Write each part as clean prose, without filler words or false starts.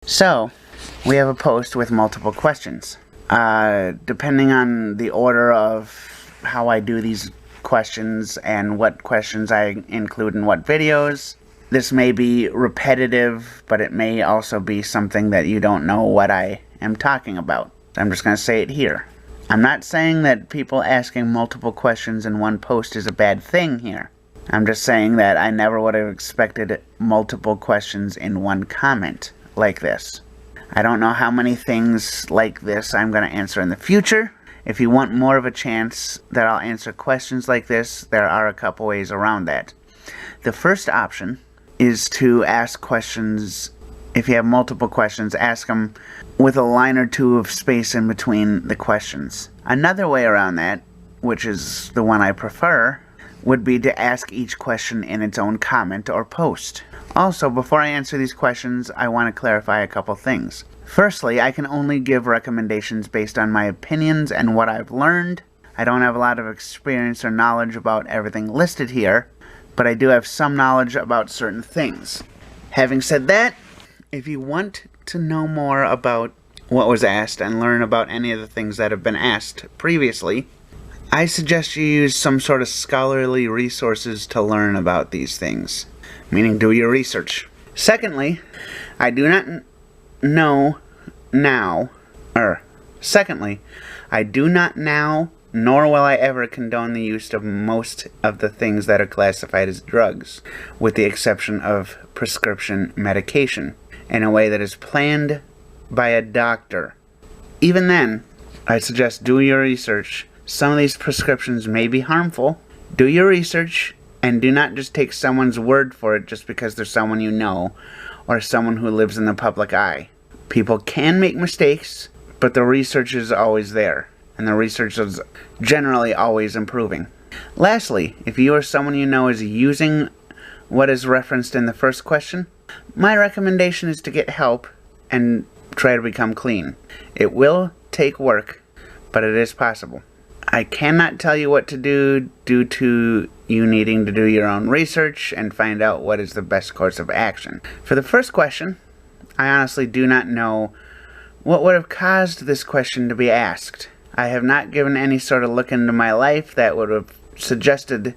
So, we have a post with multiple questions. Depending on the order of how I do these questions and what questions I include in what videos, this may be repetitive, but it may also be something that you don't know what I am talking about. I'm just going to say it here. I'm not saying that people asking multiple questions in one post is a bad thing here. I'm just saying that I never would have expected multiple questions in one comment like this. I don't know how many things like this I'm going to answer in the future. If you want more of a chance that I'll answer questions like this, there are a couple ways around that. The first option is to ask questions. If you have multiple questions, ask them with a line or two of space in between the questions. Another way around that, which is the one I prefer, would be to ask each question in its own comment or post. Also, before I answer these questions, I want to clarify a couple things. Firstly, I can only give recommendations based on my opinions and what I've learned. I don't have a lot of experience or knowledge about everything listed here, but I do have some knowledge about certain things. Having said that, if you want to know more about what was asked and learn about any of the things that have been asked previously, I suggest you use some sort of scholarly resources to learn about these things, meaning do your research. Secondly, I do not now, nor will I ever condone the use of most of the things that are classified as drugs, with the exception of prescription medication, in a way that is planned by a doctor. Even then, I suggest do your research. Some of these prescriptions may be harmful. Do your research, and do not just take someone's word for it just because they're someone you know, or someone who lives in the public eye. People can make mistakes, but the research is always there, and the research is generally always improving. Lastly, if you or someone you know is using what is referenced in the first question, my recommendation is to get help and try to become clean. It will take work, but it is possible. I cannot tell you what to do due to you needing to do your own research and find out what is the best course of action. For the first question, I honestly do not know what would have caused this question to be asked. I have not given any sort of look into my life that would have suggested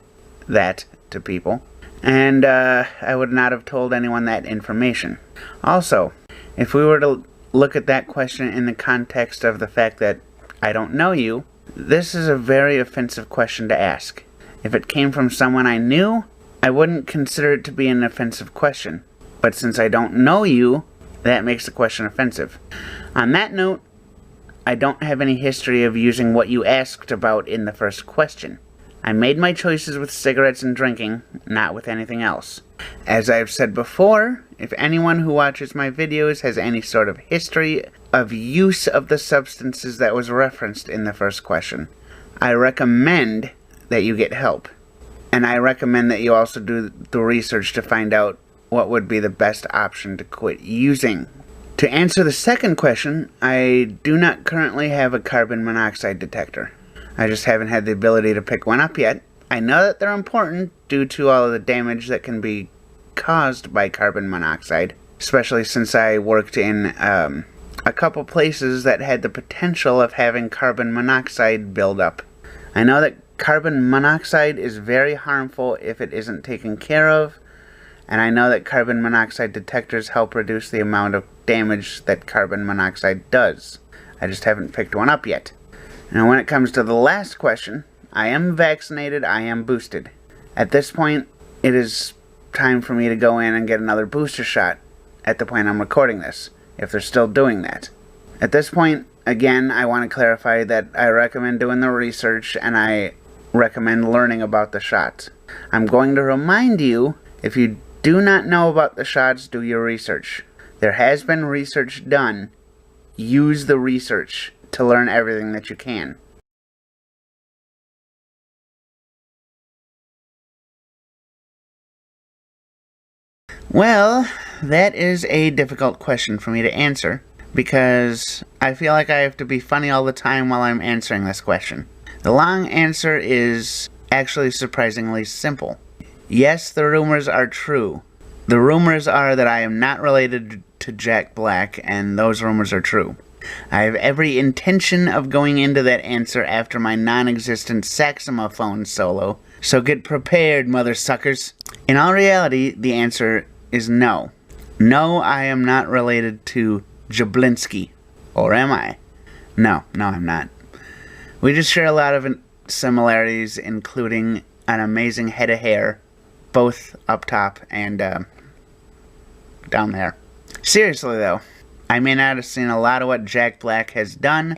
that to people, and I would not have told anyone that information. Also, if we were to look at that question in the context of the fact that I don't know you, this is a very offensive question to ask. If it came from someone I knew, I wouldn't consider it to be an offensive question. But since I don't know you, that makes the question offensive. On that note, I don't have any history of using what you asked about in the first question. I made my choices with cigarettes and drinking, not with anything else. As I've said before, if anyone who watches my videos has any sort of history of use of the substances that was referenced in the first question, I recommend that you get help. And I recommend that you also do the research to find out what would be the best option to quit using. To answer the second question, I do not currently have a carbon monoxide detector. I just haven't had the ability to pick one up yet. I know that they're important due to all of the damage that can be caused by carbon monoxide, especially since I worked in a couple places that had the potential of having carbon monoxide buildup. I know that carbon monoxide is very harmful if it isn't taken care of, and I know that carbon monoxide detectors help reduce the amount of damage that carbon monoxide does. I just haven't picked one up yet. Now when it comes to the last question, I am vaccinated, I am boosted. At this point, it is time for me to go in and get another booster shot at the point I'm recording this, if they're still doing that. At this point, again, I want to clarify that I recommend doing the research and I recommend learning about the shots. I'm going to remind you, if you do not know about the shots, do your research. There has been research done. Use the research to learn everything that you can. Well, that is a difficult question for me to answer, because I feel like I have to be funny all the time while I'm answering this question. The long answer is actually surprisingly simple. Yes, the rumors are true. The rumors are that I am not related to to Jack Black, and those rumors are true. I have every intention of going into that answer after my non-existent saxophone solo, so get prepared, mother suckers. In all reality, the answer is no. No, I am not related to Jablinski. Or am I? No, I'm not. We just share a lot of similarities, including an amazing head of hair, both up top and down there. Seriously, though, I may not have seen a lot of what Jack Black has done,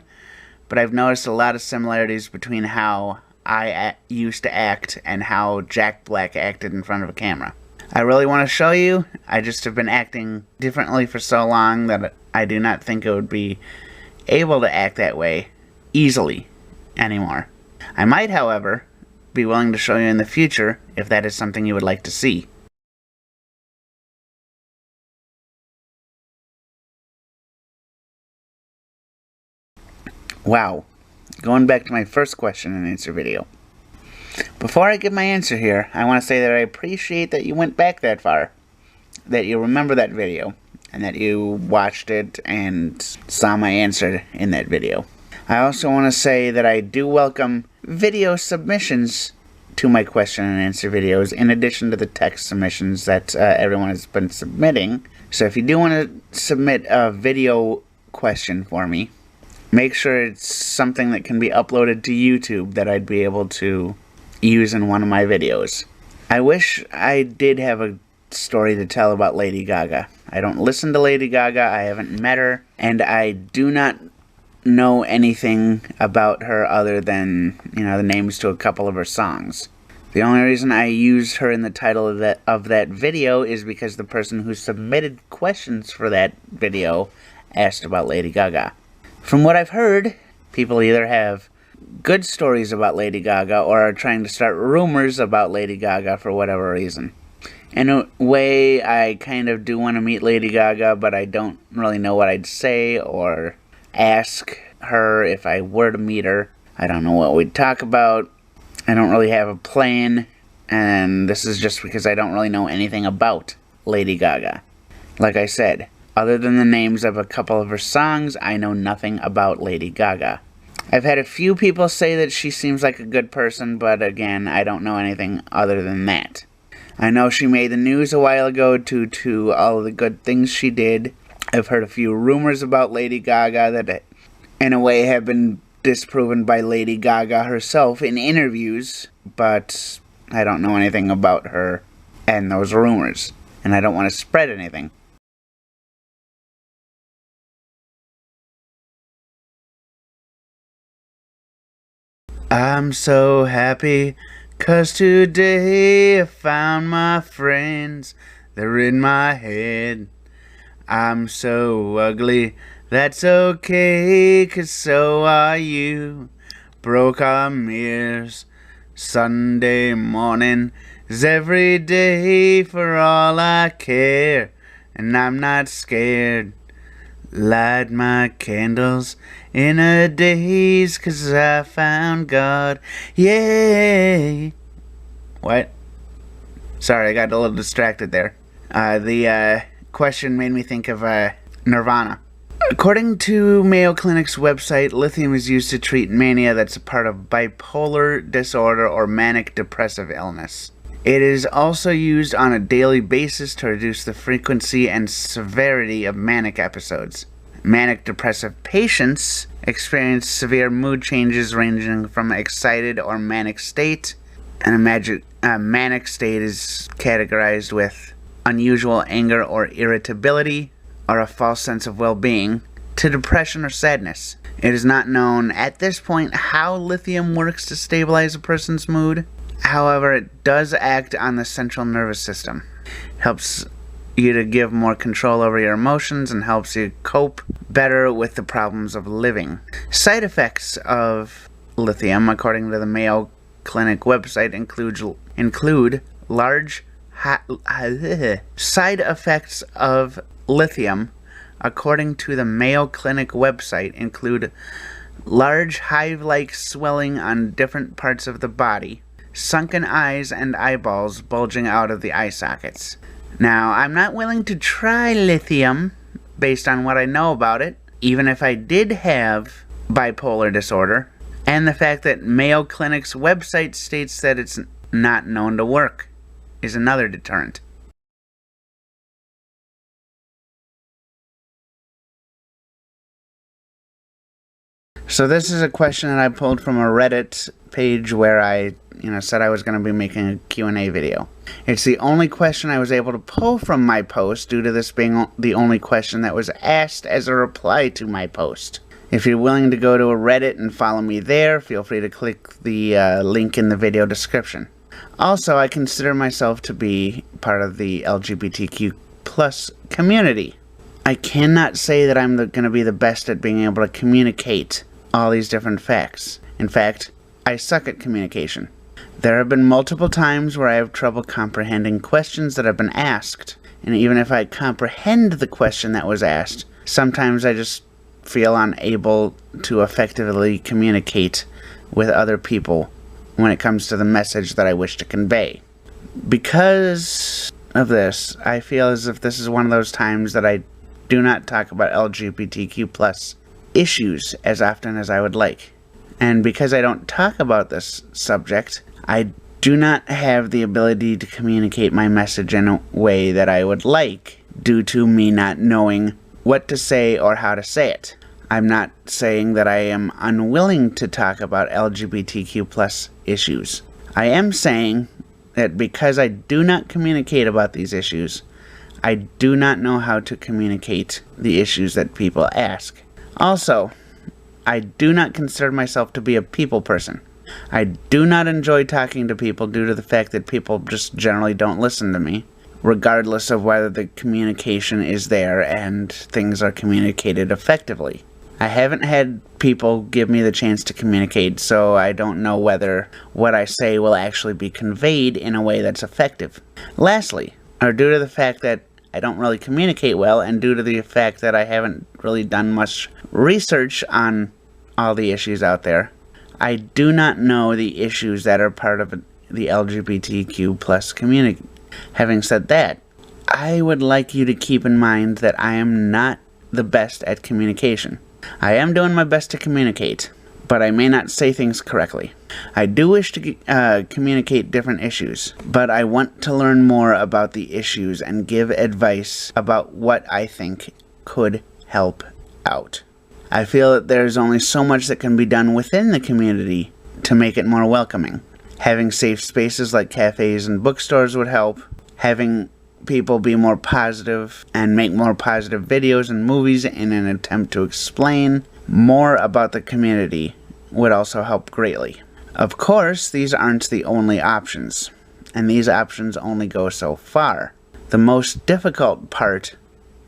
but I've noticed a lot of similarities between how I used to act and how Jack Black acted in front of a camera. I really want to show you. I just have been acting differently for so long that I do not think I would be able to act that way easily anymore. I might, however, be willing to show you in the future if that is something you would like to see. Wow. Going back to my first question and answer video. Before I give my answer here, I want to say that I appreciate that you went back that far, that you remember that video, and that you watched it and saw my answer in that video. I also want to say that I do welcome video submissions to my question and answer videos, in addition to the text submissions that everyone has been submitting. So if you do want to submit a video question for me, make sure it's something that can be uploaded to YouTube that I'd be able to use in one of my videos. I wish I did have a story to tell about Lady Gaga. I don't listen to Lady Gaga, I haven't met her, and I do not know anything about her other than, the names to a couple of her songs. The only reason I used her in the title of that video is because the person who submitted questions for that video asked about Lady Gaga. From what I've heard, people either have good stories about Lady Gaga or are trying to start rumors about Lady Gaga for whatever reason. In a way, I kind of do want to meet Lady Gaga, but I don't really know what I'd say or ask her if I were to meet her. I don't know what we'd talk about. I don't really have a plan, and this is just because I don't really know anything about Lady Gaga. Like I said, other than the names of a couple of her songs, I know nothing about Lady Gaga. I've had a few people say that she seems like a good person, but again, I don't know anything other than that. I know she made the news a while ago due to all of the good things she did. I've heard a few rumors about Lady Gaga that, in a way, have been disproven by Lady Gaga herself in interviews, but I don't know anything about her and those rumors, and I don't want to spread anything. I'm so happy, 'cause today I found my friends, they're in my head. I'm so ugly, that's okay, 'cause so are you. Broke our mirrors, Sunday morning is every day for all I care, and I'm not scared. Light my candles in a daze, 'cause I found God. Yay! What? Sorry, I got a little distracted there. The question made me think of Nirvana. According to Mayo Clinic's website, lithium is used to treat mania that's a part of bipolar disorder or manic depressive illness. It is also used on a daily basis to reduce the frequency and severity of manic episodes. Manic depressive patients experience severe mood changes ranging from excited or manic state, and a manic state is categorized with unusual anger or irritability, or a false sense of well-being, to depression or sadness. It is not known at this point how lithium works to stabilize a person's mood. However, it does act on the central nervous system. It helps you to give more control over your emotions and helps you cope better with the problems of living. Side effects of lithium, according to the Mayo Clinic website, include large side effects of lithium, according to the Mayo Clinic website, include large hive-like swelling on different parts of the body, sunken eyes and eyeballs bulging out of the eye sockets. Now, I'm not willing to try lithium based on what I know about it, even if I did have bipolar disorder, and the fact that Mayo Clinic's website states that it's not known to work is another deterrent. So this is a question that I pulled from a Reddit page where I said I was going to be making a Q&A video. It's the only question I was able to pull from my post due to this being the only question that was asked as a reply to my post. If you're willing to go to a Reddit and follow me there, feel free to click the link in the video description. Also, I consider myself to be part of the LGBTQ+ community. I cannot say that I'm going to be the best at being able to communicate all these different facts. In fact, I suck at communication. There have been multiple times where I have trouble comprehending questions that have been asked, and even if I comprehend the question that was asked, sometimes I just feel unable to effectively communicate with other people when it comes to the message that I wish to convey. Because of this, I feel as if this is one of those times that I do not talk about LGBTQ+ issues as often as I would like. And because I don't talk about this subject, I do not have the ability to communicate my message in a way that I would like, due to me not knowing what to say or how to say it. I'm not saying that I am unwilling to talk about LGBTQ+ issues. I am saying that because I do not communicate about these issues, I do not know how to communicate the issues that people ask. Also, I do not consider myself to be a people person. I do not enjoy talking to people due to the fact that people just generally don't listen to me, regardless of whether the communication is there and things are communicated effectively. I haven't had people give me the chance to communicate, so I don't know whether what I say will actually be conveyed in a way that's effective. Lastly, or due to the fact that I don't really communicate well, and due to the fact that I haven't really done much research on all the issues out there, I do not know the issues that are part of the LGBTQ+ community. Having said that, I would like you to keep in mind that I am not the best at communication. I am doing my best to communicate, but I may not say things correctly. I do wish to communicate different issues, but I want to learn more about the issues and give advice about what I think could help out. I feel that there's only so much that can be done within the community to make it more welcoming. Having safe spaces like cafes and bookstores would help. Having people be more positive and make more positive videos and movies in an attempt to explain more about the community would also help greatly. Of course, these aren't the only options, and these options only go so far. The most difficult part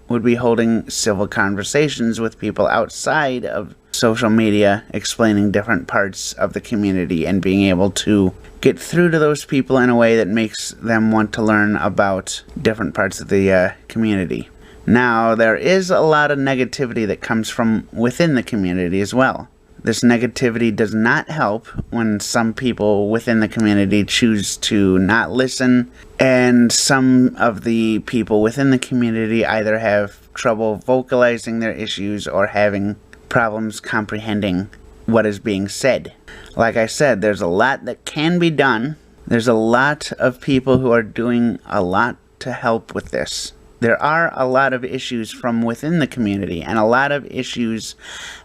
would be holding civil conversations with people outside of social media, explaining different parts of the community and being able to get through to those people in a way that makes them want to learn about different parts of the community. Now, there is a lot of negativity that comes from within the community as well. This negativity does not help when some people within the community choose to not listen, and some of the people within the community either have trouble vocalizing their issues or having problems comprehending what is being said. Like I said, there's a lot that can be done. There's a lot of people who are doing a lot to help with this. There are a lot of issues from within the community and a lot of issues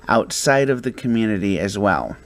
outside of the community as well.